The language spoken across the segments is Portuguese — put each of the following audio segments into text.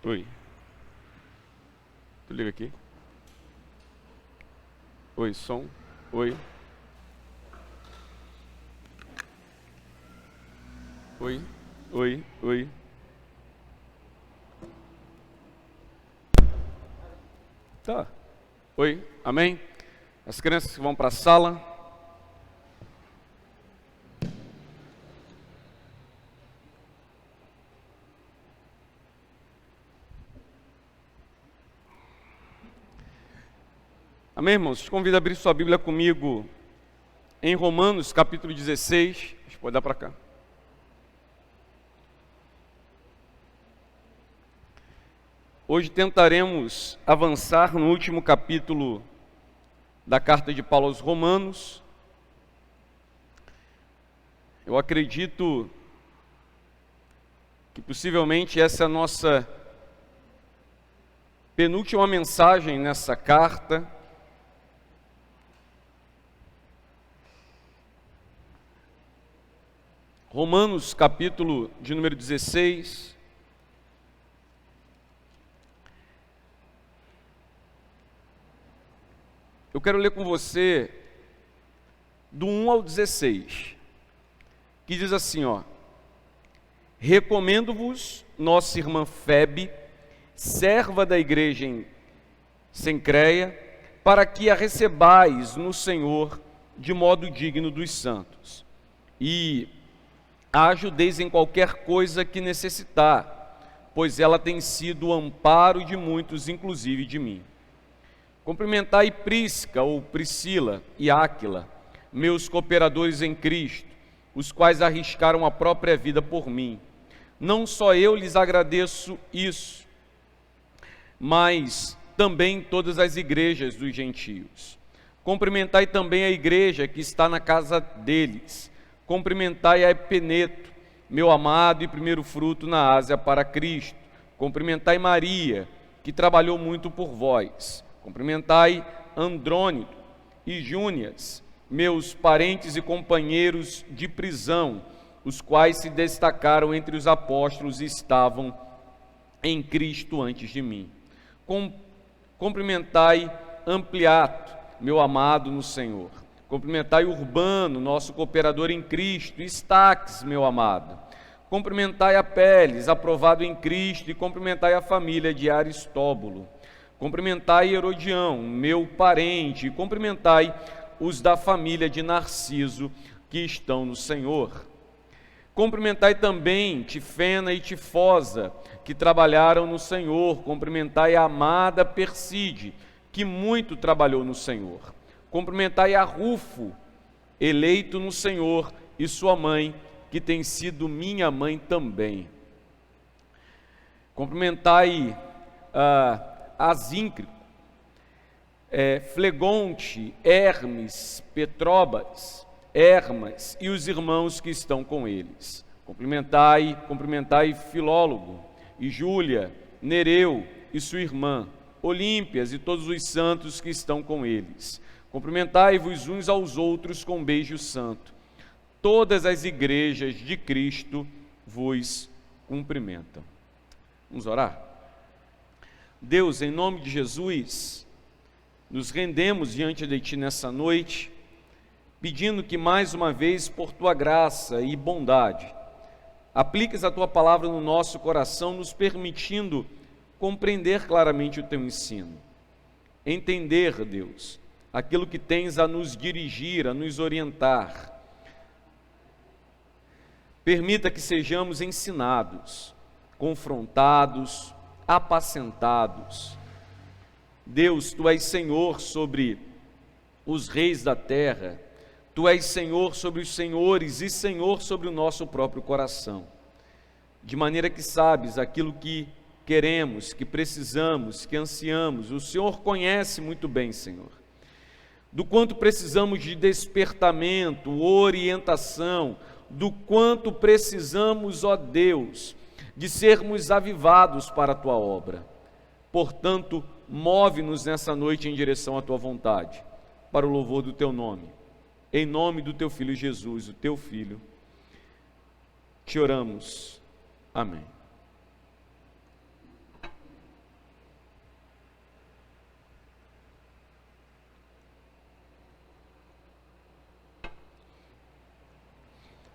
Oi. Tu liga aqui. Oi, som. Oi. Oi. Oi. Oi. Tá. Oi. Amém? As crianças que vão para a sala. Amém, irmãos? Te convido a abrir sua Bíblia comigo em Romanos, capítulo 16. A gente pode dar para cá. Hoje tentaremos avançar no último capítulo da carta de Paulo aos Romanos. Eu acredito que possivelmente essa é a nossa penúltima mensagem nessa carta. Romanos, capítulo de número 16. Eu quero ler com você do 1 ao 16, que diz assim, ó: recomendo-vos nossa irmã Febe, serva da igreja em Cencreia, para que a recebais no Senhor de modo digno dos santos, e a ajudeis em qualquer coisa que necessitar, pois ela tem sido o amparo de muitos, inclusive de mim. Cumprimentai Prisca ou Priscila e Áquila, meus cooperadores em Cristo, os quais arriscaram a própria vida por mim. Não só eu lhes agradeço isso, mas também todas as igrejas dos gentios. Cumprimentai também a igreja que está na casa deles. Cumprimentai a Epeneto, meu amado e primeiro fruto na Ásia para Cristo. Cumprimentai Maria, que trabalhou muito por vós. Cumprimentai Andrônico e Júnias, meus parentes e companheiros de prisão, os quais se destacaram entre os apóstolos e estavam em Cristo antes de mim. Cumprimentai Ampliato, meu amado no Senhor. Cumprimentai Urbano, nosso cooperador em Cristo, e Estaques, meu amado. Cumprimentai Apeles, aprovado em Cristo, e cumprimentai a família de Aristóbulo. Cumprimentai Herodião, meu parente, e cumprimentai os da família de Narciso, que estão no Senhor. Cumprimentai também Tifena e Tifosa, que trabalharam no Senhor. Cumprimentai a amada Perside, que muito trabalhou no Senhor. Cumprimentai a Rufo, eleito no Senhor, e sua mãe, que tem sido minha mãe também. Cumprimentai Asíncrico, Flegonte, Hermes, Petrobas, Hermas e os irmãos que estão com eles. Cumprimentai Filólogo e Júlia, Nereu e sua irmã, Olímpias e todos os santos que estão com eles. Cumprimentai-vos uns aos outros com um beijo santo. Todas as igrejas de Cristo vos cumprimentam. Vamos orar? Deus, em nome de Jesus, nos rendemos diante de Ti nessa noite, pedindo que mais uma vez, por Tua graça e bondade, apliques a Tua palavra no nosso coração, nos permitindo compreender claramente o Teu ensino. Entender, Deus, aquilo que tens a nos dirigir, a nos orientar. Permita que sejamos ensinados, confrontados, apacentados. Deus, Tu és Senhor sobre os reis da terra, Tu és Senhor sobre os senhores e Senhor sobre o nosso próprio coração. De maneira que sabes aquilo que queremos, que precisamos, que ansiamos. O Senhor conhece muito bem, Senhor, do quanto precisamos de despertamento, orientação, do quanto precisamos, ó Deus, de sermos avivados para a Tua obra. Portanto, move-nos nessa noite em direção à Tua vontade, para o louvor do Teu nome. Em nome do Teu Filho Jesus, o Teu Filho, te oramos. Amém.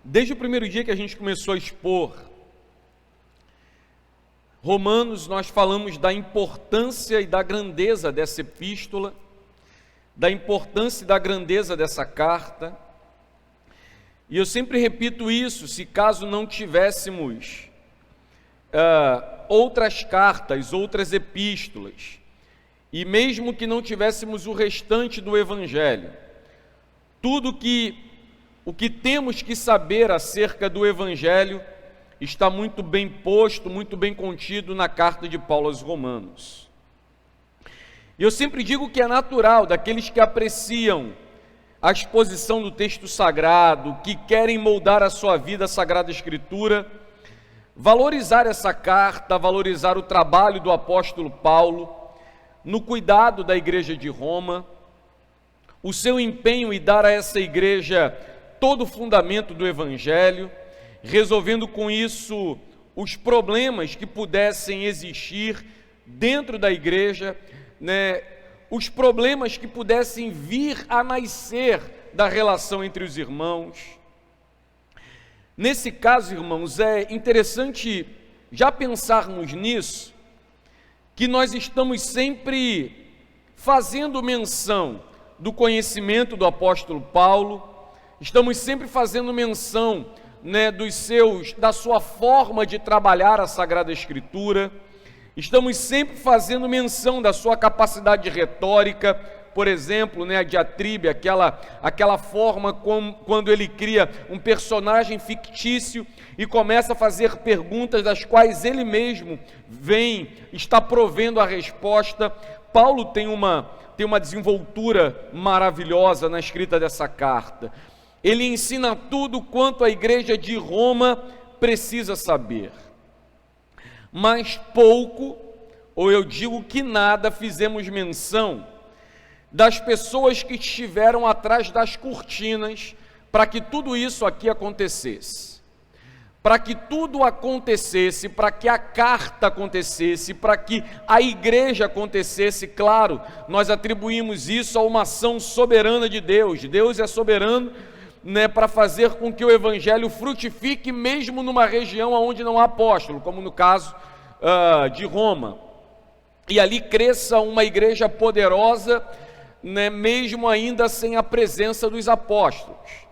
Desde o primeiro dia que a gente começou a expor Romanos, nós falamos da importância e da grandeza dessa epístola, da importância e da grandeza dessa carta. E eu sempre repito isso: se caso não tivéssemos outras cartas, outras epístolas, e mesmo que não tivéssemos o restante do Evangelho, o que temos que saber acerca do Evangelho está muito bem posto, muito bem contido na carta de Paulo aos Romanos. E eu sempre digo que é natural daqueles que apreciam a exposição do texto sagrado, que querem moldar a sua vida à Sagrada Escritura, valorizar essa carta, valorizar o trabalho do apóstolo Paulo no cuidado da igreja de Roma, o seu empenho em dar a essa igreja todo o fundamento do Evangelho, resolvendo com isso os problemas que pudessem existir dentro da igreja, os problemas que pudessem vir a nascer da relação entre os irmãos. Nesse caso, irmãos, é interessante já pensarmos nisso, que nós estamos sempre fazendo menção do conhecimento do apóstolo Paulo, estamos sempre fazendo menção da sua forma de trabalhar a Sagrada Escritura, estamos sempre fazendo menção da sua capacidade retórica, por exemplo, a diatribe, aquela forma quando ele cria um personagem fictício e começa a fazer perguntas das quais ele mesmo está provendo a resposta. Paulo tem uma desenvoltura maravilhosa na escrita dessa carta. Ele ensina tudo quanto a igreja de Roma precisa saber. Mas pouco, ou eu digo que nada, fizemos menção das pessoas que estiveram atrás das cortinas para que tudo isso aqui acontecesse. Para que tudo acontecesse, para que a carta acontecesse, para que a igreja acontecesse, claro, nós atribuímos isso a uma ação soberana de Deus. Deus é soberano, para fazer com que o Evangelho frutifique mesmo numa região onde não há apóstolo, como no caso de Roma, e ali cresça uma igreja poderosa, mesmo ainda sem a presença dos apóstolos.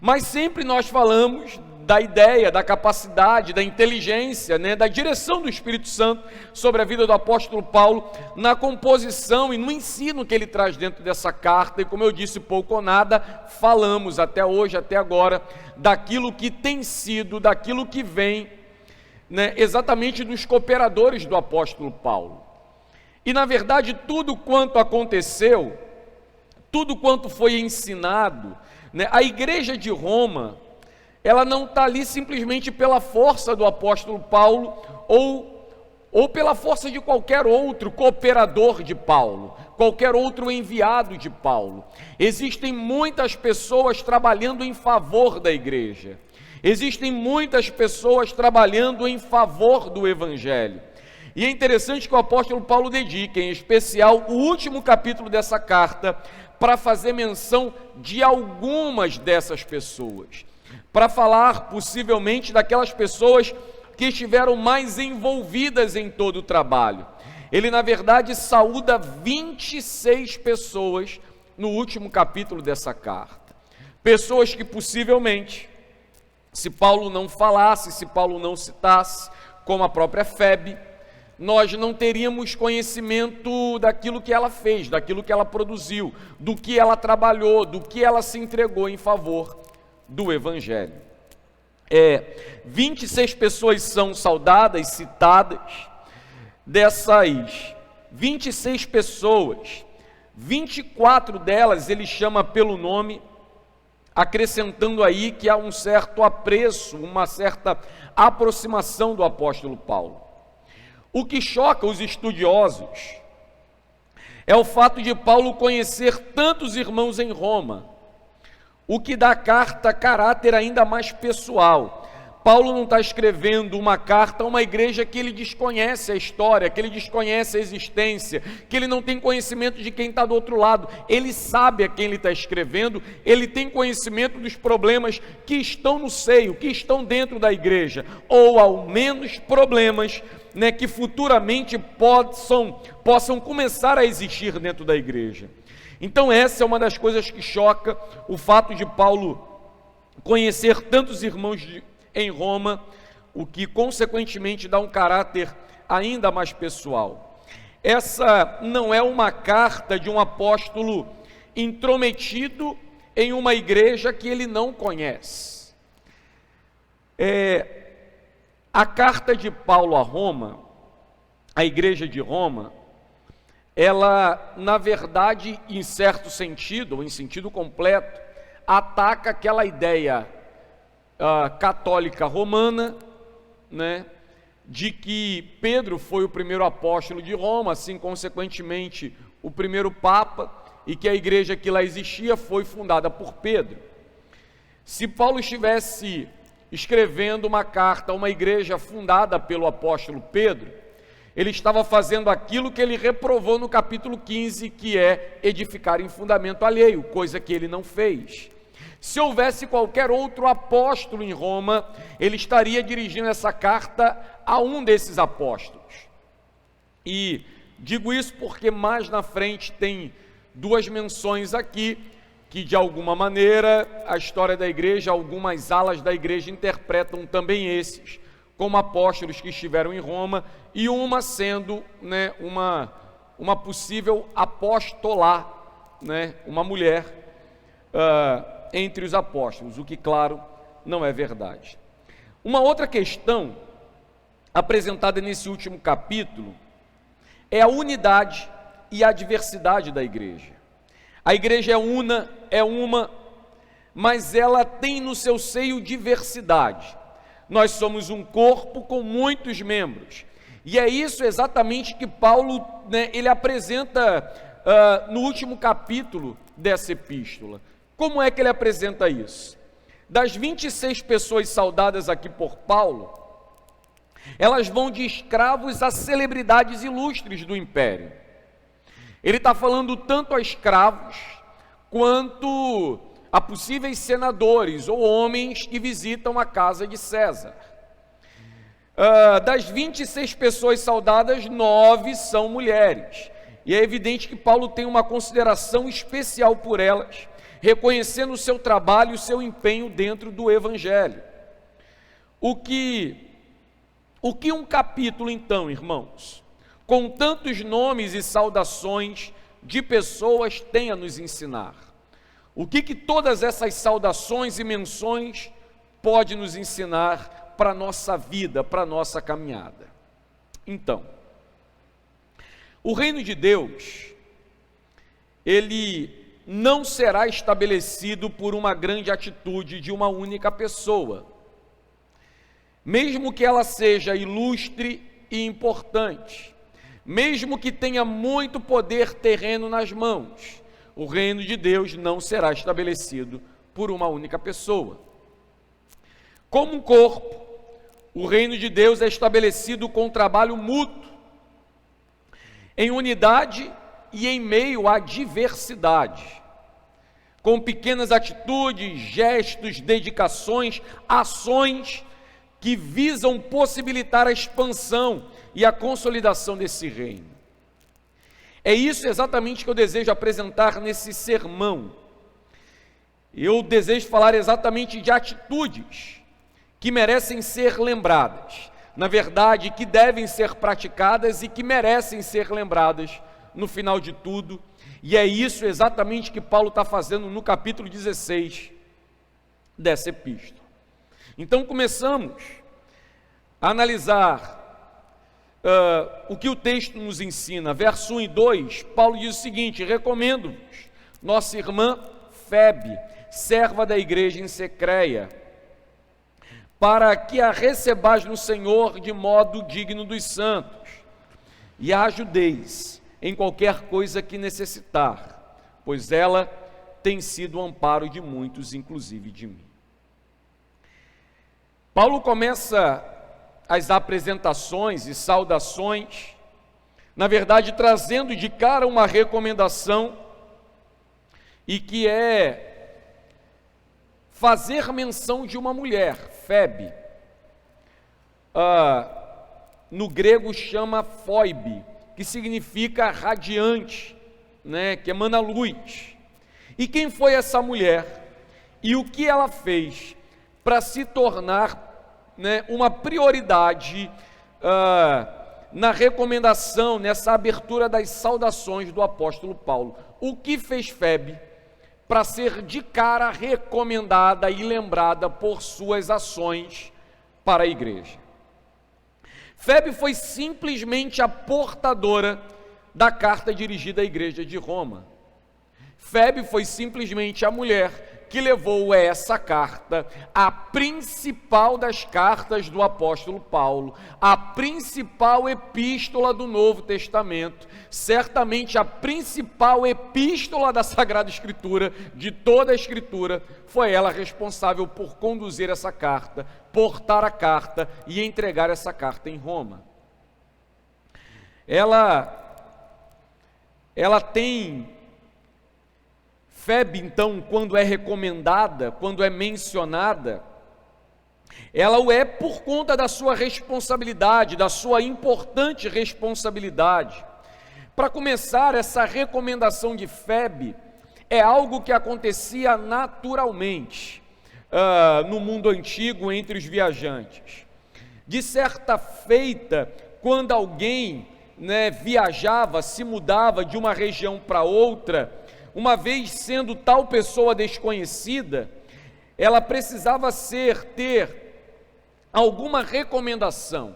Mas sempre nós falamos da ideia, da capacidade, da inteligência, da direção do Espírito Santo sobre a vida do apóstolo Paulo, na composição e no ensino que ele traz dentro dessa carta. E como eu disse, pouco ou nada falamos até hoje, até agora, daquilo que tem sido, daquilo que vem, exatamente dos cooperadores do apóstolo Paulo. E na verdade tudo quanto aconteceu, tudo quanto foi ensinado, a igreja de Roma, ela não está ali simplesmente pela força do apóstolo Paulo ou pela força de qualquer outro cooperador de Paulo, qualquer outro enviado de Paulo. Existem muitas pessoas trabalhando em favor da igreja, existem muitas pessoas trabalhando em favor do Evangelho. E é interessante que o apóstolo Paulo dedica, em especial, o último capítulo dessa carta para fazer menção de algumas dessas pessoas, para falar possivelmente daquelas pessoas que estiveram mais envolvidas em todo o trabalho. Ele, na verdade, saúda 26 pessoas no último capítulo dessa carta. Pessoas que possivelmente, se Paulo não falasse, se Paulo não citasse, como a própria Febe, nós não teríamos conhecimento daquilo que ela fez, daquilo que ela produziu, do que ela trabalhou, do que ela se entregou em favor do Evangelho. 26 pessoas são saudadas, citadas. Dessas 26 pessoas, 24 delas ele chama pelo nome, acrescentando aí que há um certo apreço, uma certa aproximação do apóstolo Paulo. O que choca os estudiosos é o fato de Paulo conhecer tantos irmãos em Roma, o que dá à carta caráter ainda mais pessoal. Paulo não está escrevendo uma carta a uma igreja que ele desconhece a história, que ele desconhece a existência, que ele não tem conhecimento de quem está do outro lado. Ele sabe a quem ele está escrevendo, ele tem conhecimento dos problemas que estão no seio, que estão dentro da igreja, ou ao menos problemas, né, que futuramente possam começar a existir dentro da igreja. Então essa é uma das coisas que choca, o fato de Paulo conhecer tantos irmãos em Roma, o que consequentemente dá um caráter ainda mais pessoal. Essa não é uma carta de um apóstolo intrometido em uma igreja que ele não conhece. A carta de Paulo a Roma, a igreja de Roma, ela, na verdade, em certo sentido, ou em sentido completo, ataca aquela ideia católica romana, né, de que Pedro foi o primeiro apóstolo de Roma, assim consequentemente o primeiro papa, e que a igreja que lá existia foi fundada por Pedro. Se Paulo estivesse escrevendo uma carta a uma igreja fundada pelo apóstolo Pedro, ele estava fazendo aquilo que ele reprovou no capítulo 15, que é edificar em fundamento alheio, coisa que ele não fez. Se houvesse qualquer outro apóstolo em Roma, ele estaria dirigindo essa carta a um desses apóstolos. E digo isso porque mais na frente tem duas menções aqui, que de alguma maneira a história da igreja, algumas alas da igreja interpretam também esses, como apóstolos que estiveram em Roma, e uma sendo, né, uma possível apóstola, né, uma mulher, entre os apóstolos, o que, claro, não é verdade. Uma outra questão apresentada nesse último capítulo é a unidade e a diversidade da igreja. A igreja é uma, mas ela tem no seu seio diversidade. Nós somos um corpo com muitos membros, e é isso exatamente que Paulo, né, ele apresenta no último capítulo dessa epístola. Como é que ele apresenta isso? Das 26 pessoas saudadas aqui por Paulo, elas vão de escravos a celebridades ilustres do império. Ele está falando tanto a escravos, quanto a possíveis senadores ou homens que visitam a casa de César. Das 26 pessoas saudadas, 9 são mulheres. E é evidente que Paulo tem uma consideração especial por elas, reconhecendo o seu trabalho e o seu empenho dentro do Evangelho. O que um capítulo, então, irmãos, com tantos nomes e saudações de pessoas tem a nos ensinar? O que todas essas saudações e menções pode nos ensinar para a nossa vida, para a nossa caminhada? Então, o reino de Deus, ele não será estabelecido por uma grande atitude de uma única pessoa, mesmo que ela seja ilustre e importante, mesmo que tenha muito poder terreno nas mãos. O reino de Deus não será estabelecido por uma única pessoa. Como um corpo, o reino de Deus é estabelecido com trabalho mútuo, em unidade e em meio à diversidade, com pequenas atitudes, gestos, dedicações, ações que visam possibilitar a expansão e a consolidação desse reino. É isso exatamente que eu desejo apresentar nesse sermão. Eu desejo falar exatamente de atitudes que merecem ser lembradas, na verdade, que devem ser praticadas e que merecem ser lembradas no final de tudo, e é isso exatamente que Paulo está fazendo no capítulo 16 dessa epístola. Então começamos a analisar o que o texto nos ensina. Verso 1 e 2, Paulo diz o seguinte: recomendo-vos nossa irmã Febe, serva da igreja em Secreia, para que a recebais no Senhor de modo digno dos santos, e a ajudeis em qualquer coisa que necessitar, pois ela tem sido o amparo de muitos, inclusive de mim. Paulo começa as apresentações e saudações, na verdade, trazendo de cara uma recomendação, e que é fazer menção de uma mulher, Febe. No grego chama foibe, que significa radiante, né, que emana luz. E quem foi essa mulher? E o que ela fez para se tornar, né, uma prioridade na recomendação, nessa abertura das saudações do apóstolo Paulo? O que fez Febe para ser de cara recomendada e lembrada por suas ações para a igreja? Febe foi simplesmente a portadora da carta dirigida à igreja de Roma. Febe foi simplesmente a mulher que levou essa carta, a principal das cartas do apóstolo Paulo, a principal epístola do Novo Testamento, certamente a principal epístola da Sagrada Escritura, de toda a Escritura. Foi ela responsável por conduzir essa carta, portar a carta e entregar essa carta em Roma. Ela tem Febe, então, quando é recomendada, quando é mencionada, ela o é por conta da sua responsabilidade, da sua importante responsabilidade. Para começar, essa recomendação de Febe é algo que acontecia naturalmente no mundo antigo entre os viajantes. De certa feita, quando alguém, né, viajava, se mudava de uma região para outra, uma vez sendo tal pessoa desconhecida, ela precisava ter alguma recomendação,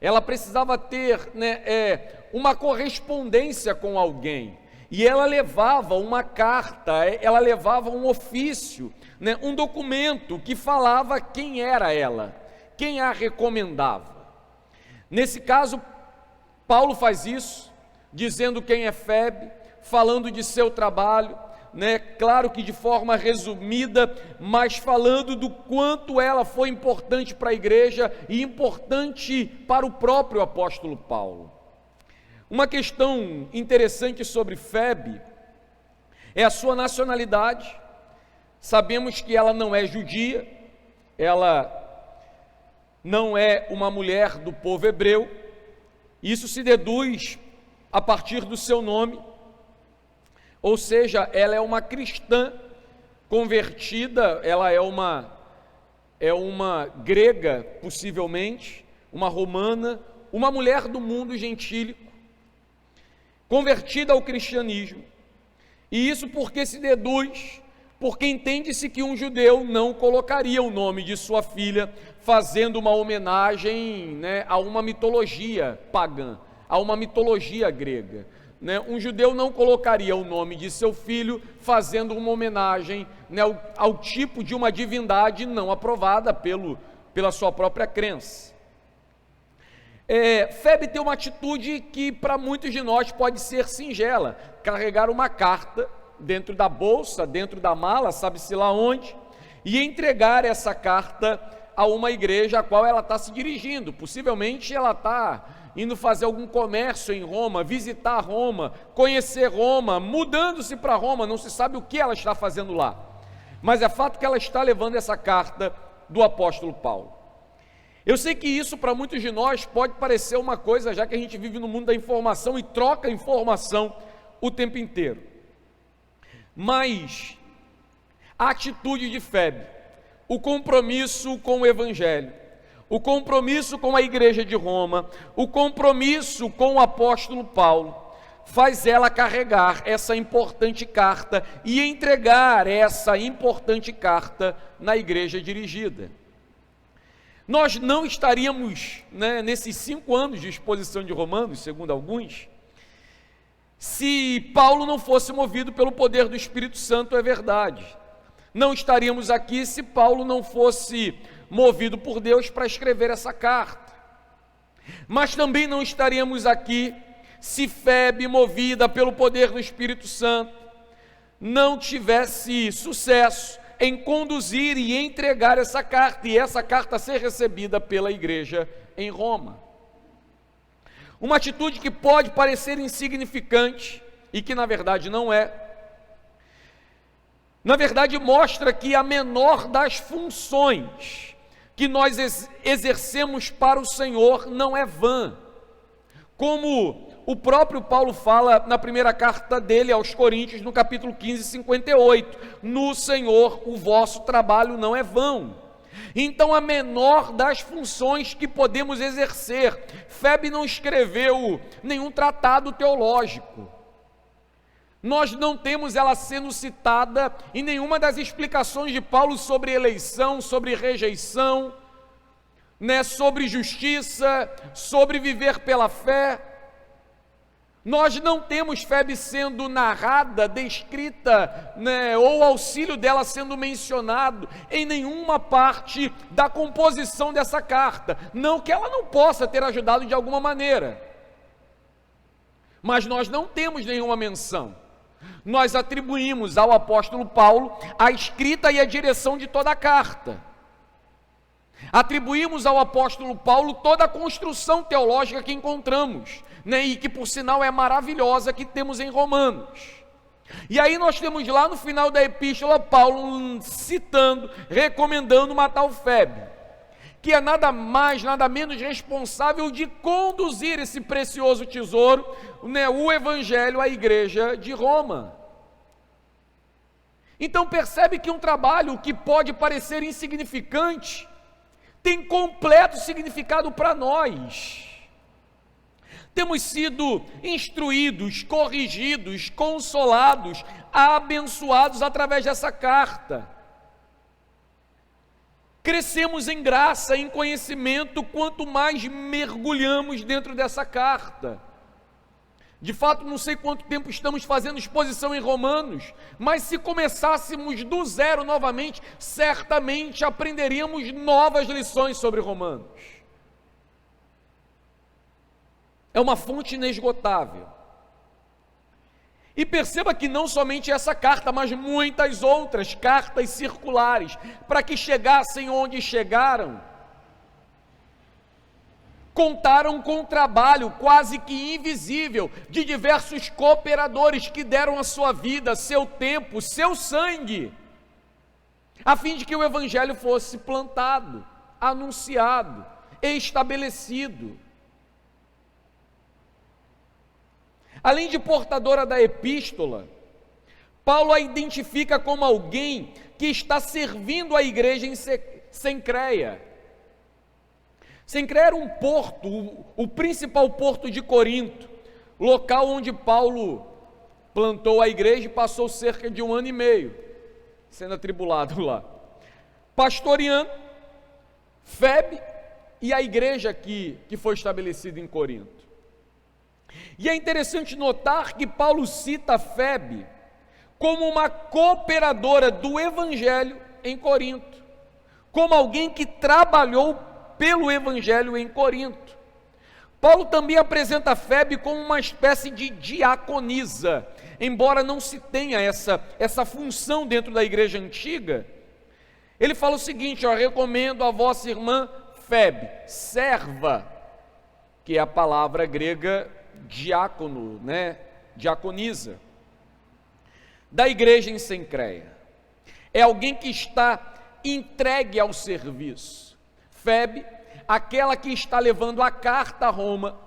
ela precisava ter, né, uma correspondência com alguém, e ela levava uma carta, ela levava um ofício, né, um documento que falava quem era ela, quem a recomendava. Nesse caso, Paulo faz isso, dizendo quem é Febe, falando de seu trabalho, né? Claro que de forma resumida, mas falando do quanto ela foi importante para a igreja e importante para o próprio apóstolo Paulo. Uma questão interessante sobre Febe é a sua nacionalidade. Sabemos que ela não é judia, ela não é uma mulher do povo hebreu. Isso se deduz a partir do seu nome. Ou seja, ela é uma cristã convertida, ela é uma grega, possivelmente, uma romana, uma mulher do mundo gentílico, convertida ao cristianismo. E isso porque se deduz, porque entende-se que um judeu não colocaria o nome de sua filha fazendo uma homenagem, né, a uma mitologia pagã, a uma mitologia grega. Um judeu não colocaria o nome de seu filho fazendo uma homenagem, né, ao tipo de uma divindade não aprovada pela sua própria crença. Febe tem uma atitude que para muitos de nós pode ser singela: carregar uma carta dentro da bolsa, dentro da mala, sabe-se lá onde, e entregar essa carta a uma igreja a qual ela está se dirigindo. Possivelmente ela está indo fazer algum comércio em Roma, visitar Roma, conhecer Roma, mudando-se para Roma, não se sabe o que ela está fazendo lá, mas é fato que ela está levando essa carta do apóstolo Paulo. Eu sei que isso para muitos de nós pode parecer uma coisa, já que a gente vive no mundo da informação e troca informação o tempo inteiro, mas a atitude de Febe, o compromisso com o evangelho, o compromisso com a igreja de Roma, o compromisso com o apóstolo Paulo, faz ela carregar essa importante carta e entregar essa importante carta na igreja dirigida. Nós não estaríamos, né, nesses 5 anos de exposição de Romanos, segundo alguns, se Paulo não fosse movido pelo poder do Espírito Santo, é verdade. Não estaríamos aqui se Paulo não fosse movido por Deus para escrever essa carta. Mas também não estaríamos aqui se Febe, movida pelo poder do Espírito Santo, não tivesse sucesso em conduzir e entregar essa carta, e essa carta ser recebida pela igreja em Roma. Uma atitude que pode parecer insignificante, e que na verdade não é. Na verdade mostra que a menor das funções que nós exercemos para o Senhor não é vã. Como o próprio Paulo fala na primeira carta dele aos Coríntios, no capítulo 15, 58, no Senhor o vosso trabalho não é vão. Então a menor das funções que podemos exercer, Febe não escreveu nenhum tratado teológico, nós não temos ela sendo citada em nenhuma das explicações de Paulo sobre eleição, sobre rejeição, sobre justiça, sobre viver pela fé. Nós não temos Febe sendo narrada, descrita, ou o auxílio dela sendo mencionado em nenhuma parte da composição dessa carta. Não que ela não possa ter ajudado de alguma maneira, mas nós não temos nenhuma menção. Nós atribuímos ao apóstolo Paulo a escrita e a direção de toda a carta. Atribuímos ao apóstolo Paulo toda a construção teológica que encontramos, e que por sinal é maravilhosa, que temos em Romanos. E aí nós temos lá no final da epístola Paulo citando, recomendando uma tal Febe, que é nada mais, nada menos responsável de conduzir esse precioso tesouro, o evangelho à igreja de Roma. Então percebe que um trabalho que pode parecer insignificante tem completo significado para nós. Temos sido instruídos, corrigidos, consolados, abençoados através dessa carta. Crescemos em graça, em conhecimento, quanto mais mergulhamos dentro dessa carta. De fato, não sei quanto tempo estamos fazendo exposição em Romanos, mas se começássemos do zero novamente, certamente aprenderíamos novas lições sobre Romanos. É uma fonte inesgotável. E perceba que não somente essa carta, mas muitas outras cartas circulares, para que chegassem onde chegaram, contaram com o trabalho quase que invisível de diversos cooperadores que deram a sua vida, seu tempo, seu sangue, a fim de que o evangelho fosse plantado, anunciado, estabelecido. Além de portadora da epístola, Paulo a identifica como alguém que está servindo a igreja em Cencreia. Cencreia era um porto, o principal porto de Corinto, local onde Paulo plantou a igreja e passou cerca de 1 ano e meio, sendo atribulado lá, pastoreando Febe e a igreja que foi estabelecida em Corinto. E é interessante notar que Paulo cita Febe como uma cooperadora do evangelho em Corinto, como alguém que trabalhou pelo evangelho em Corinto. Paulo também apresenta Febe como uma espécie de diaconisa, embora não se tenha essa função dentro da igreja antiga. Ele fala o seguinte: recomendo a vossa irmã Febe, serva, que é a palavra grega diácono, diaconisa, da igreja em Cencreia. É alguém que está entregue ao serviço. Febe, aquela que está levando a carta a Roma,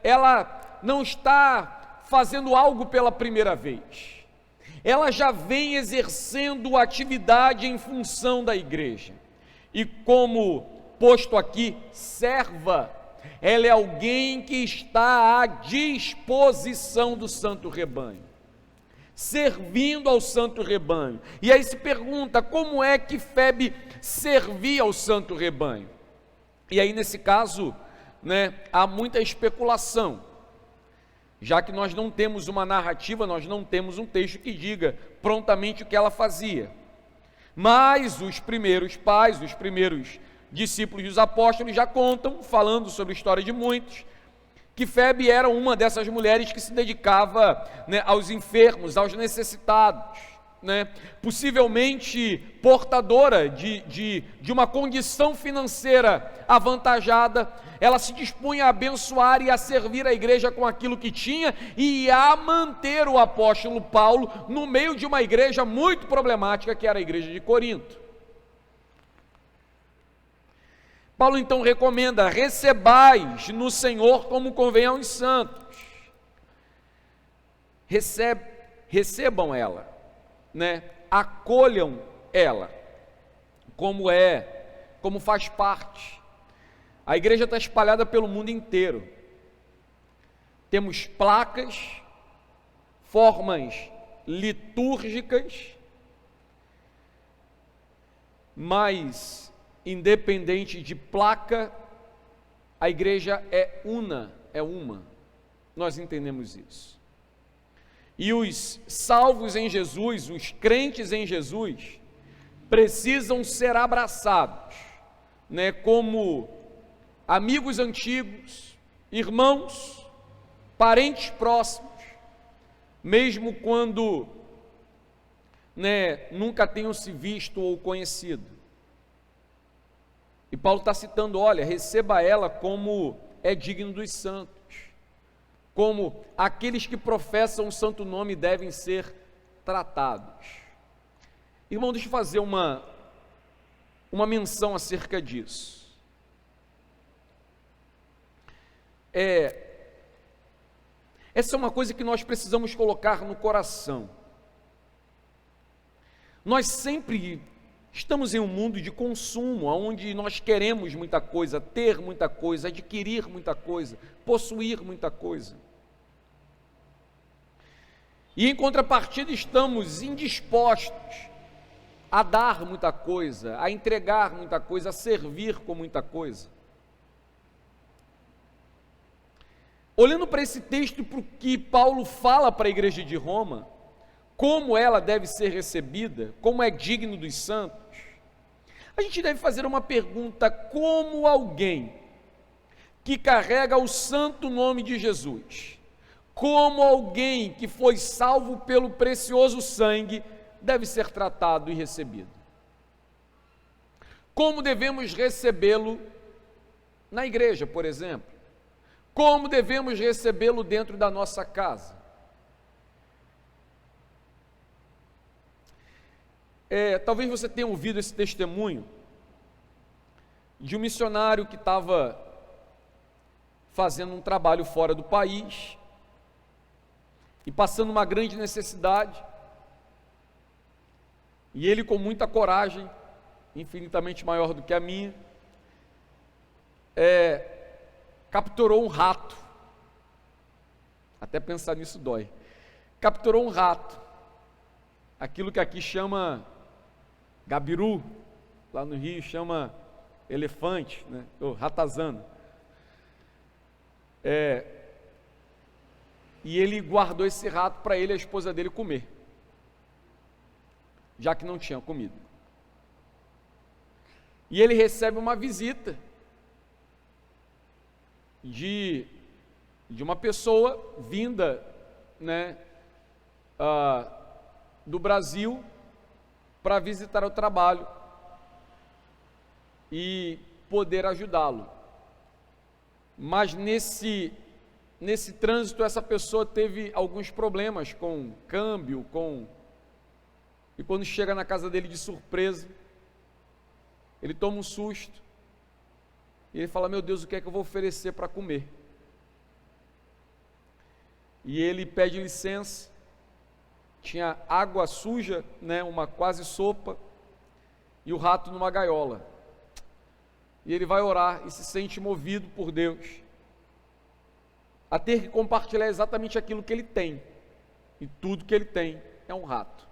ela não está fazendo algo pela primeira vez, ela já vem exercendo atividade em função da igreja, e como posto aqui, serva, ela é alguém que está à disposição do santo rebanho, servindo ao santo rebanho. E aí se pergunta, como é que Febe servia ao santo rebanho? E aí nesse caso, há muita especulação, já que nós não temos uma narrativa, nós não temos um texto que diga prontamente o que ela fazia. Mas os primeiros pais, os primeiros discípulos dos apóstolos já contam, falando sobre a história de muitos, que Febe era uma dessas mulheres que se dedicava aos enfermos, aos necessitados. né, possivelmente portadora de uma condição financeira avantajada, ela se dispunha a abençoar e a servir a igreja com aquilo que tinha e a manter o apóstolo Paulo no meio de uma igreja muito problemática, que era a igreja de Corinto. Paulo então recomenda: recebais no Senhor como convém aos santos. Recebam ela, né? Acolham ela, como faz parte. A igreja está espalhada pelo mundo inteiro. Temos placas, formas litúrgicas, mas independente de placa, a igreja é uma. Nós entendemos isso. E os salvos em Jesus, os crentes em Jesus, precisam ser abraçados, né, como amigos antigos, irmãos, parentes próximos, mesmo quando, né, nunca tenham se visto ou conhecido. E Paulo está citando: olha, receba ela como é digno dos santos, como aqueles que professam o santo nome devem ser tratados. Irmão, deixa eu fazer uma menção acerca disso. Essa é uma coisa que nós precisamos colocar no coração. Nós sempre estamos em um mundo de consumo, onde nós queremos muita coisa, ter muita coisa, adquirir muita coisa, possuir muita coisa. E em contrapartida estamos indispostos a dar muita coisa, a entregar muita coisa, a servir com muita coisa. Olhando para esse texto, para o que Paulo fala para a igreja de Roma, como ela deve ser recebida, como é digno dos santos, a gente deve fazer uma pergunta: como alguém que carrega o santo nome de Jesus, como alguém que foi salvo pelo precioso sangue, deve ser tratado e recebido? Como devemos recebê-lo na igreja, por exemplo? Como devemos recebê-lo dentro da nossa casa? Talvez você tenha ouvido esse testemunho de um missionário que estava fazendo um trabalho fora do país e passando uma grande necessidade, e ele, com muita coragem, infinitamente maior do que a minha, capturou um rato. Até pensar nisso dói. Capturou um rato, aquilo que aqui chama gabiru, lá no Rio chama elefante, né? Ou ratazana. E ele guardou esse rato para ele e a esposa dele comer, já que não tinha comida. E ele recebe uma visita de uma pessoa vinda, né, do Brasil para visitar o trabalho e poder ajudá-lo. Mas nesse trânsito, essa pessoa teve alguns problemas com câmbio, e quando chega na casa dele de surpresa, ele toma um susto, e ele fala: meu Deus, o que é que eu vou oferecer para comer? E ele pede licença. Tinha água suja, né, uma quase sopa, e o rato numa gaiola. E ele vai orar e se sente movido por Deus a ter que compartilhar exatamente aquilo que ele tem, e tudo que ele tem é um rato,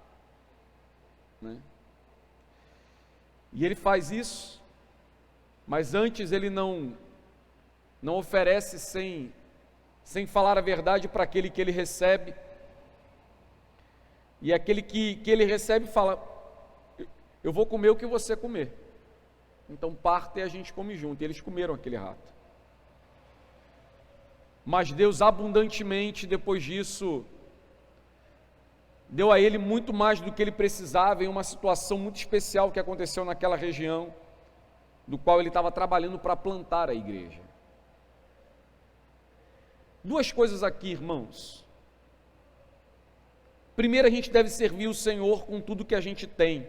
né? E ele faz isso, mas antes ele não oferece sem falar a verdade para aquele que ele recebe. E aquele que ele recebe fala: eu vou comer o que você comer, então parta e a gente come junto. E eles comeram aquele rato. Mas Deus abundantemente, depois disso, deu a ele muito mais do que ele precisava em uma situação muito especial que aconteceu naquela região, do qual ele estava trabalhando para plantar a igreja. Duas coisas aqui, irmãos. Primeiro, a gente deve servir o Senhor com tudo que a gente tem,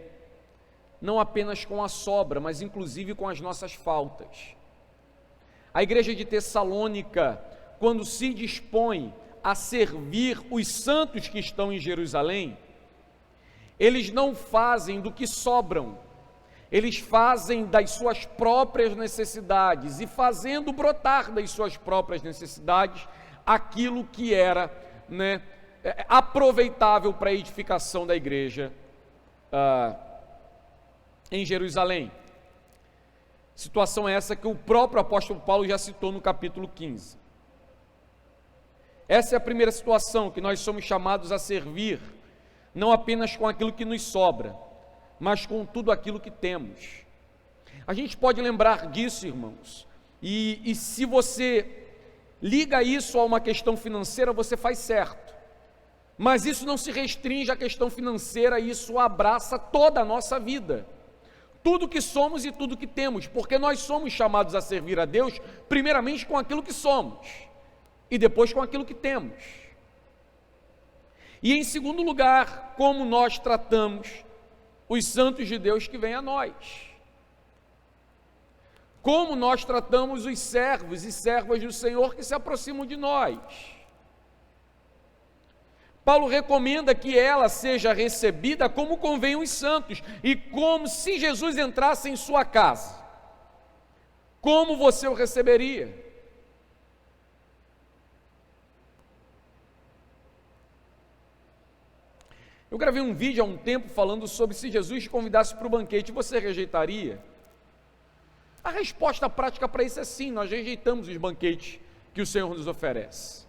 não apenas com a sobra, mas inclusive com as nossas faltas. A igreja de Tessalônica, quando se dispõe a servir os santos que estão em Jerusalém, eles não fazem do que sobram, eles fazem das suas próprias necessidades, e fazendo brotar das suas próprias necessidades aquilo que era, aproveitável para a edificação da igreja em Jerusalém. Situação essa que o próprio apóstolo Paulo já citou no capítulo 15. Essa é a primeira situação, que nós somos chamados a servir, não apenas com aquilo que nos sobra, mas com tudo aquilo que temos. A gente pode lembrar disso, irmãos, e se você liga isso a uma questão financeira, você faz certo. Mas isso não se restringe à questão financeira, isso abraça toda a nossa vida. Tudo que somos e tudo que temos, porque nós somos chamados a servir a Deus, primeiramente com aquilo que somos, e depois com aquilo que temos. E em segundo lugar, como nós tratamos os santos de Deus que vêm a nós. Como nós tratamos os servos e servas do Senhor que se aproximam de nós. Paulo recomenda que ela seja recebida como convém os santos, e como se Jesus entrasse em sua casa. Como você o receberia? Eu gravei um vídeo há um tempo falando sobre se Jesus te convidasse para o banquete, você rejeitaria? A resposta prática para isso é sim, nós rejeitamos os banquetes que o Senhor nos oferece.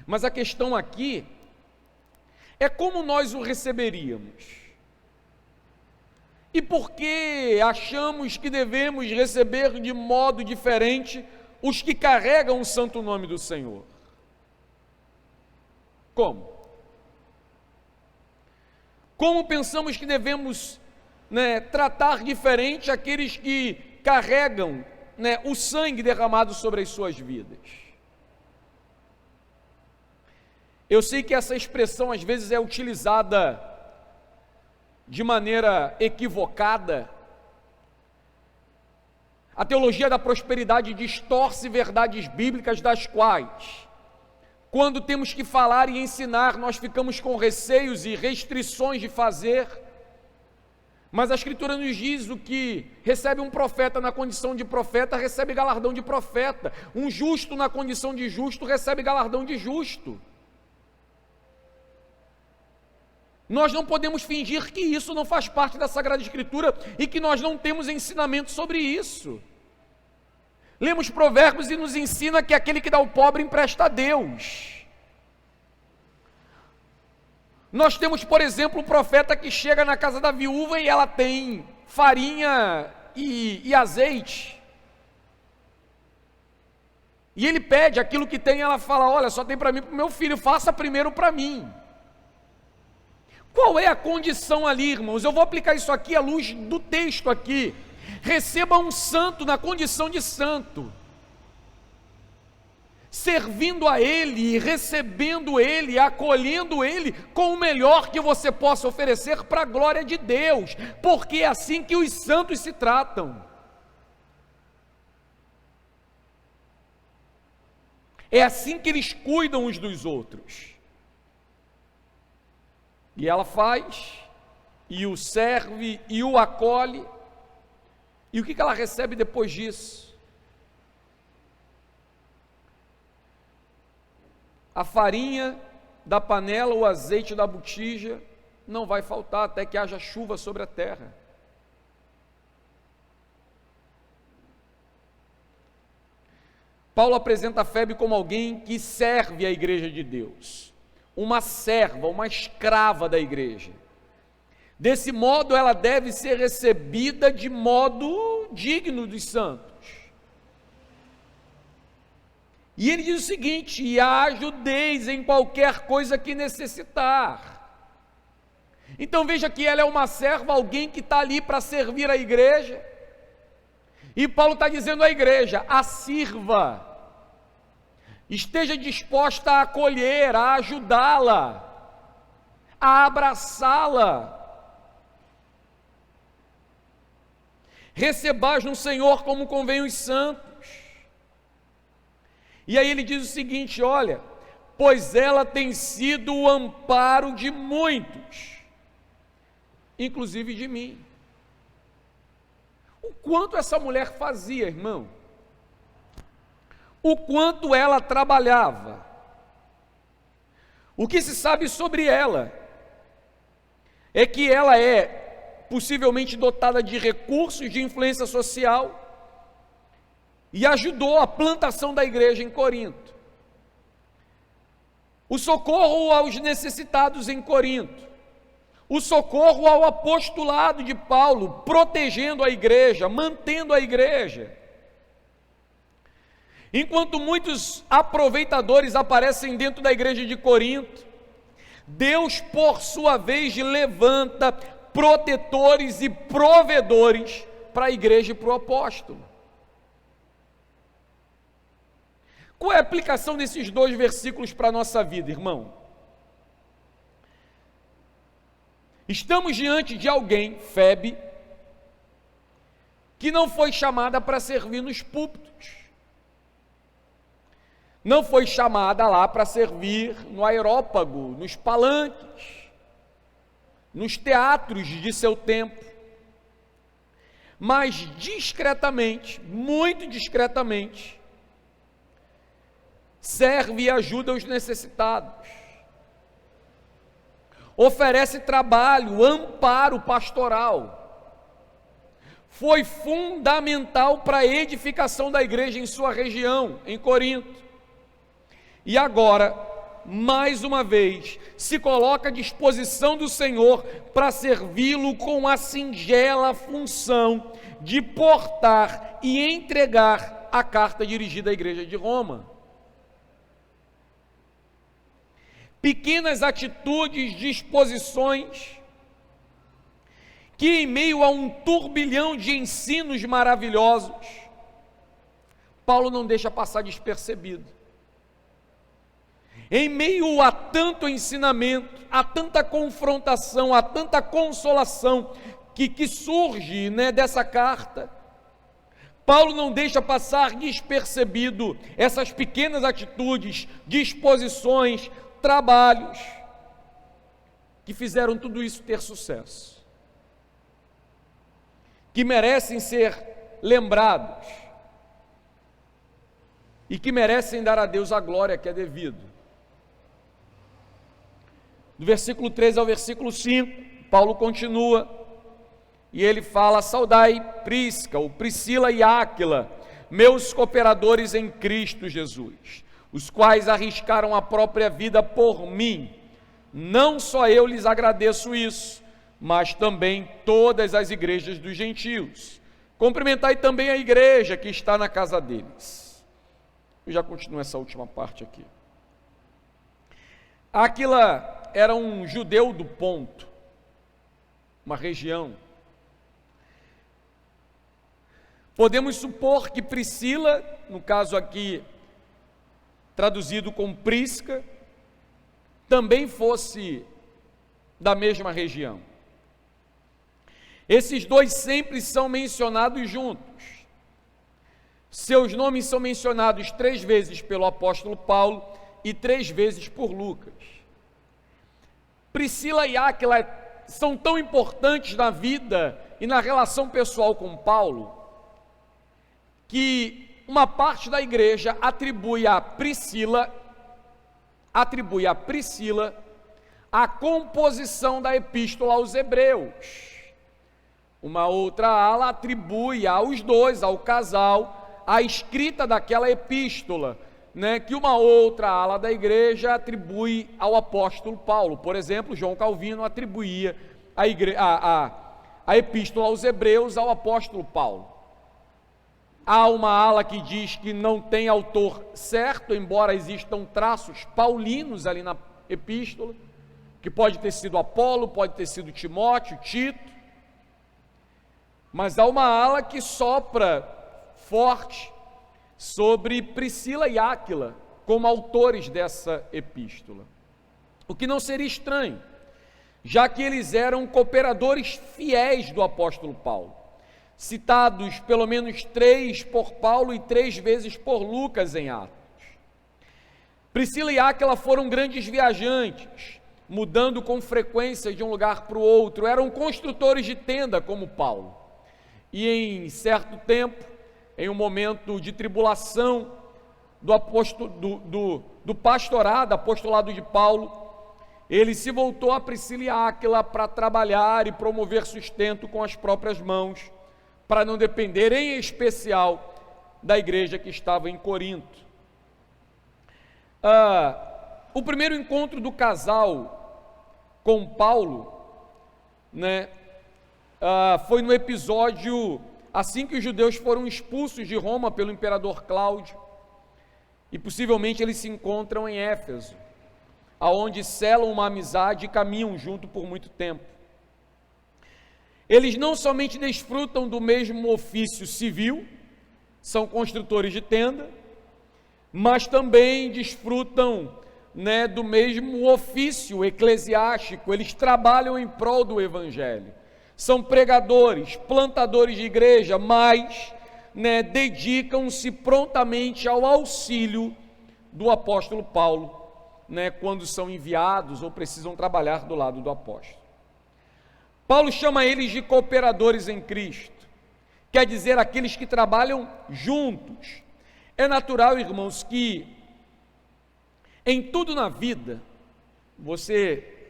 Mas a questão aqui é como nós o receberíamos. E por que achamos que devemos receber de modo diferente os que carregam o santo nome do Senhor? Como? Como pensamos que devemos tratar diferente aqueles que carregam o sangue derramado sobre as suas vidas? Eu sei que essa expressão às vezes é utilizada de maneira equivocada. A teologia da prosperidade distorce verdades bíblicas das quais, quando temos que falar e ensinar, nós ficamos com receios e restrições de fazer. Mas a Escritura nos diz o que recebe um profeta na condição de profeta, recebe galardão de profeta. Um justo na condição de justo, recebe galardão de justo. Nós não podemos fingir que isso não faz parte da Sagrada Escritura e que nós não temos ensinamento sobre isso. Lemos Provérbios e nos ensina que aquele que dá ao pobre empresta a Deus. Nós temos, por exemplo, um profeta que chega na casa da viúva e ela tem farinha e azeite. E ele pede aquilo que tem, ela fala: olha, só tem para mim e para o meu filho, faça primeiro para mim. Qual é a condição ali, irmãos? Eu vou aplicar isso aqui à luz do texto aqui. Receba um santo na condição de santo, servindo a Ele, recebendo Ele, acolhendo Ele com o melhor que você possa oferecer para a glória de Deus, porque é assim que os santos se tratam. É assim que eles cuidam uns dos outros. E ela faz, e o serve, e o acolhe. E o que ela recebe depois disso? A farinha da panela, o azeite da botija, não vai faltar até que haja chuva sobre a terra. Paulo apresenta a Febe como alguém que serve a igreja de Deus, uma serva, uma escrava da igreja. Desse modo, ela deve ser recebida de modo digno dos santos. E ele diz o seguinte: e a ajudeis em qualquer coisa que necessitar. Então veja que ela é uma serva, alguém que está ali para servir a igreja. E Paulo está dizendo à igreja: a sirva, esteja disposta a acolher, a ajudá-la, a abraçá-la. Recebais no Senhor como convém os santos. E aí ele diz o seguinte: olha, pois ela tem sido o amparo de muitos, inclusive de mim. O quanto essa mulher fazia, irmão, o quanto ela trabalhava. O que se sabe sobre ela é que ela é possivelmente dotada de recursos de influência social e ajudou a plantação da igreja em Corinto, o socorro aos necessitados em Corinto, o socorro ao apostolado de Paulo, protegendo a igreja, mantendo a igreja. Enquanto muitos aproveitadores aparecem dentro da igreja de Corinto, Deus, por sua vez, levanta protetores e provedores para a igreja e para o apóstolo. Qual é a aplicação desses dois versículos para a nossa vida, irmão? Estamos diante de alguém, Febe, que não foi chamada para servir nos púlpitos, não foi chamada lá para servir no aerópago, nos palanques, nos teatros de seu tempo, mas discretamente, muito discretamente, serve e ajuda os necessitados, oferece trabalho, amparo pastoral, foi fundamental para a edificação da igreja em sua região, em Corinto, e agora, mais uma vez, se coloca à disposição do Senhor para servi-lo com a singela função de portar e entregar a carta dirigida à igreja de Roma. Pequenas atitudes, disposições, que em meio a um turbilhão de ensinos maravilhosos, Paulo não deixa passar despercebido. Em meio a tanto ensinamento, a tanta confrontação, a tanta consolação que surge, dessa carta, Paulo não deixa passar despercebido essas pequenas atitudes, disposições, trabalhos que fizeram tudo isso ter sucesso, que merecem ser lembrados e que merecem dar a Deus a glória que é devido. Do versículo 13 ao versículo 5, Paulo continua e ele fala: saudai Prisca, ou Priscila e Áquila, meus cooperadores em Cristo Jesus, os quais arriscaram a própria vida por mim. Não só eu lhes agradeço isso, mas também todas as igrejas dos gentios. Cumprimentai também a igreja que está na casa deles. Eu já continuo essa última parte aqui. Áquila era um judeu do Ponto, uma região. Podemos supor que Priscila, no caso aqui traduzido como Prisca, também fosse da mesma região. Esses dois sempre são mencionados juntos. Seus nomes são mencionados 3 vezes pelo apóstolo Paulo e 3 vezes por Lucas. Priscila e Áquila são tão importantes na vida e na relação pessoal com Paulo, que uma parte da igreja atribui a Priscila a composição da epístola aos Hebreus. Uma outra ala atribui aos dois, ao casal, a escrita daquela epístola, que uma outra ala da igreja atribui ao apóstolo Paulo. Por exemplo, João Calvino atribuía a epístola aos Hebreus ao apóstolo Paulo. há uma ala que diz que não tem autor certo, embora existam traços paulinos ali na epístola, que pode ter sido Apolo, pode ter sido Timóteo, Tito, mas há uma ala que sopra forte sobre Priscila e Áquila como autores dessa epístola, o que não seria estranho, já que eles eram cooperadores fiéis do apóstolo Paulo, citados pelo menos 3 por Paulo e 3 vezes por Lucas em Atos. Priscila e Áquila foram grandes viajantes, mudando com frequência de um lugar para o outro, eram construtores de tenda como Paulo, e em certo tempo, em um momento de tribulação do pastorado, apostolado de Paulo, ele se voltou a Priscila e Áquila para trabalhar e promover sustento com as próprias mãos, para não depender em especial da igreja que estava em Corinto. O primeiro encontro do casal com Paulo, foi no episódio assim que os judeus foram expulsos de Roma pelo imperador Cláudio, e possivelmente eles se encontram em Éfeso, aonde selam uma amizade e caminham junto por muito tempo. Eles não somente desfrutam do mesmo ofício civil, são construtores de tenda, mas também desfrutam, do mesmo ofício eclesiástico, eles trabalham em prol do evangelho, são pregadores, plantadores de igreja, mas dedicam-se prontamente ao auxílio do apóstolo Paulo, quando são enviados ou precisam trabalhar do lado do apóstolo. Paulo chama eles de cooperadores em Cristo, quer dizer, aqueles que trabalham juntos. É natural, irmãos, que em tudo na vida,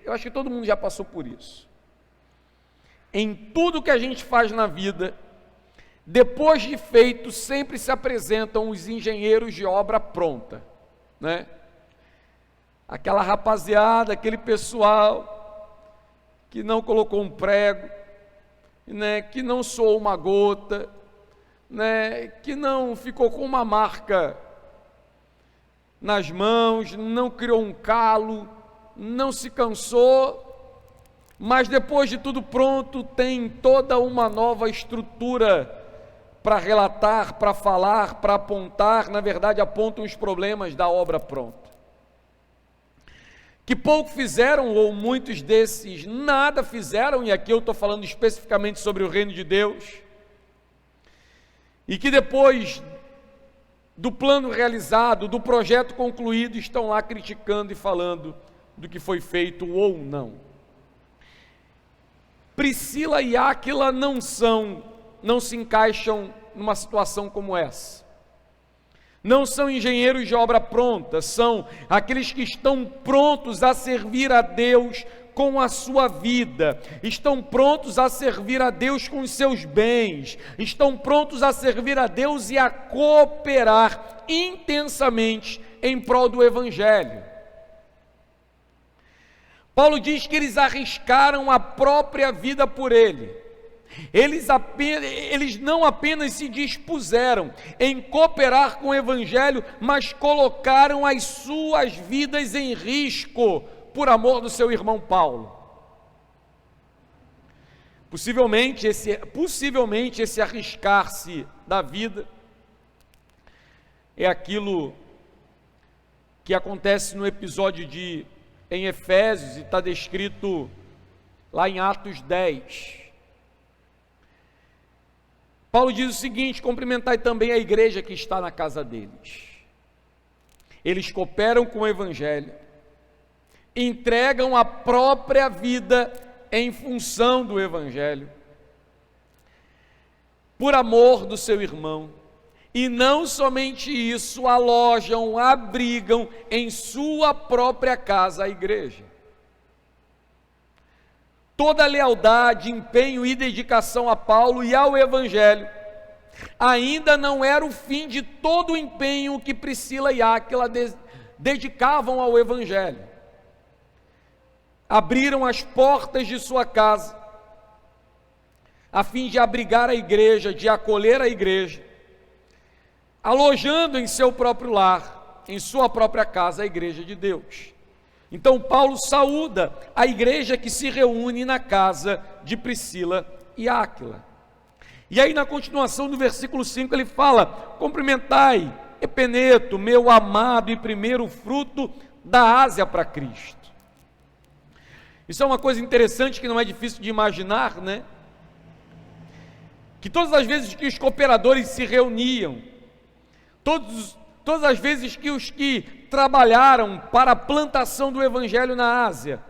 eu acho que todo mundo já passou por isso, em tudo que a gente faz na vida, depois de feito, sempre se apresentam os engenheiros de obra pronta, aquela rapaziada, aquele pessoal que não colocou um prego, que não soou uma gota, que não ficou com uma marca nas mãos, não criou um calo, não se cansou, mas depois de tudo pronto, tem toda uma nova estrutura para relatar, para falar, para apontar, na verdade apontam os problemas da obra pronta. Que pouco fizeram, ou muitos desses nada fizeram, e aqui eu estou falando especificamente sobre o reino de Deus, e que depois do plano realizado, do projeto concluído, estão lá criticando e falando do que foi feito ou não. Priscila e Áquila não se encaixam numa situação como essa. Não são engenheiros de obra pronta, são aqueles que estão prontos a servir a Deus com a sua vida, estão prontos a servir a Deus com os seus bens, estão prontos a servir a Deus e a cooperar intensamente em prol do Evangelho. Paulo diz que eles arriscaram a própria vida por ele. Eles não apenas se dispuseram em cooperar com o Evangelho, mas colocaram as suas vidas em risco por amor do seu irmão Paulo. Possivelmente esse arriscar-se da vida é aquilo que acontece no episódio em Efésios, e está descrito lá em Atos 10. Paulo diz o seguinte: cumprimentai também a igreja que está na casa deles. Eles cooperam com o Evangelho, entregam a própria vida em função do Evangelho, por amor do seu irmão, e não somente isso, alojam, abrigam em sua própria casa a igreja. Toda lealdade, empenho e dedicação a Paulo e ao Evangelho ainda não era o fim de todo o empenho que Priscila e Áquila dedicavam ao Evangelho. Abriram as portas de sua casa a fim de abrigar a igreja, de acolher a igreja, alojando em seu próprio lar, em sua própria casa, a igreja de Deus. Então Paulo saúda a igreja que se reúne na casa de Priscila e Áquila. E aí na continuação do versículo 5 ele fala: cumprimentai Epeneto, meu amado e primeiro fruto da Ásia para Cristo. Isso é uma coisa interessante que não é difícil de imaginar, né? Que todas as vezes que os cooperadores se reuniam, todas as vezes que os que trabalharam para a plantação do Evangelho na Ásia,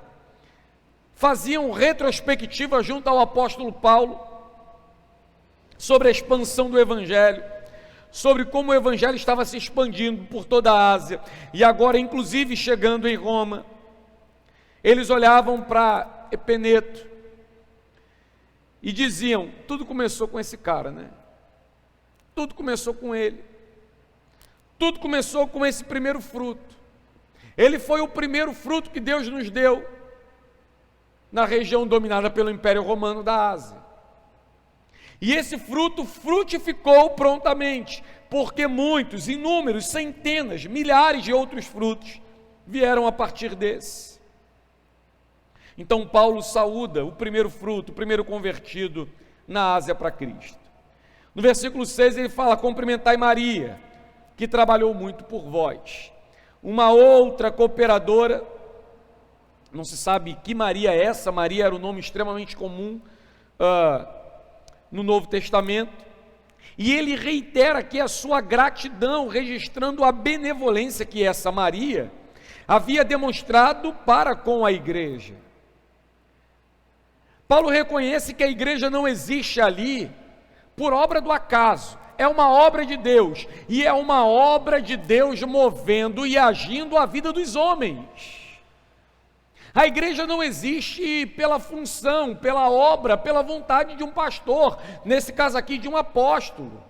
faziam retrospectiva junto ao apóstolo Paulo, sobre a expansão do Evangelho, sobre como o Evangelho estava se expandindo por toda a Ásia, e agora inclusive chegando em Roma, eles olhavam para Epeneto, e diziam: tudo começou com esse cara, né? Tudo começou com ele. Tudo começou com esse primeiro fruto. Ele foi o primeiro fruto que Deus nos deu na região dominada pelo Império Romano da Ásia. E esse fruto frutificou prontamente, porque muitos, inúmeros, centenas, milhares de outros frutos vieram a partir desse. Então Paulo saúda o primeiro fruto, o primeiro convertido na Ásia para Cristo. No versículo 6 ele fala: cumprimentai Maria, que trabalhou muito por vós. Uma outra cooperadora, não se sabe que Maria é essa. Maria era um nome extremamente comum no Novo Testamento, e ele reitera aqui a sua gratidão, registrando a benevolência que essa Maria havia demonstrado para com a igreja. Paulo reconhece que a igreja não existe ali por obra do acaso, é uma obra de Deus, e é uma obra de Deus movendo e agindo a vida dos homens. A igreja não existe pela função, pela obra, pela vontade de um pastor, nesse caso aqui de um apóstolo.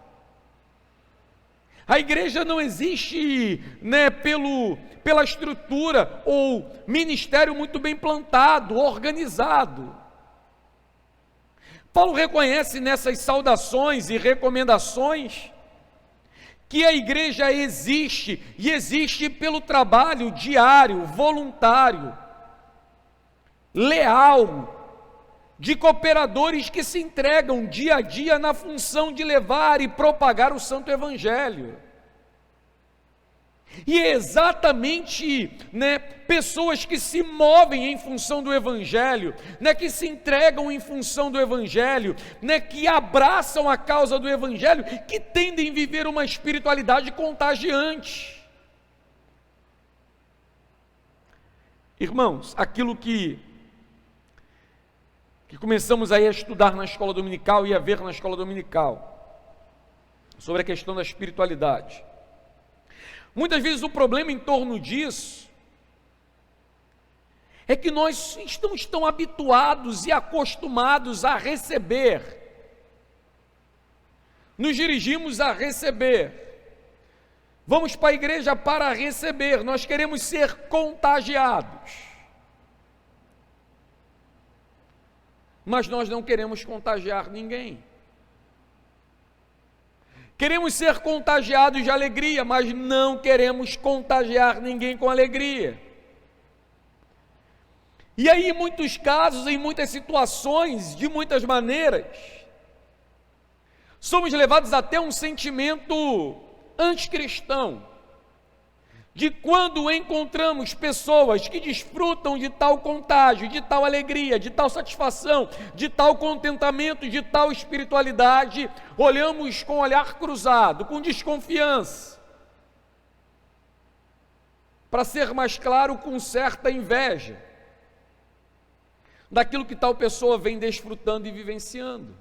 A igreja não existe, né, pela estrutura ou ministério muito bem plantado, organizado. Paulo reconhece nessas saudações e recomendações que a igreja existe, e existe pelo trabalho diário, voluntário, leal, de cooperadores que se entregam dia a dia na função de levar e propagar o Santo Evangelho. E é exatamente, né, pessoas que se movem em função do Evangelho, né, que se entregam em função do Evangelho, né, que abraçam a causa do Evangelho, que tendem a viver uma espiritualidade contagiante. Irmãos, aquilo que começamos aí a estudar na escola dominical e a ver na escola dominical, sobre a questão da espiritualidade. Muitas vezes o problema em torno disso é que nós estamos tão habituados e acostumados a receber, nos dirigimos a receber, vamos para a igreja para receber, nós queremos ser contagiados, mas nós não queremos contagiar ninguém. Queremos ser contagiados de alegria, mas não queremos contagiar ninguém com alegria. E aí, em muitos casos, em muitas situações, de muitas maneiras, somos levados até um sentimento anticristão, de quando encontramos pessoas que desfrutam de tal contágio, de tal alegria, de tal satisfação, de tal contentamento, de tal espiritualidade, olhamos com olhar cruzado, com desconfiança, para ser mais claro, com certa inveja daquilo que tal pessoa vem desfrutando e vivenciando.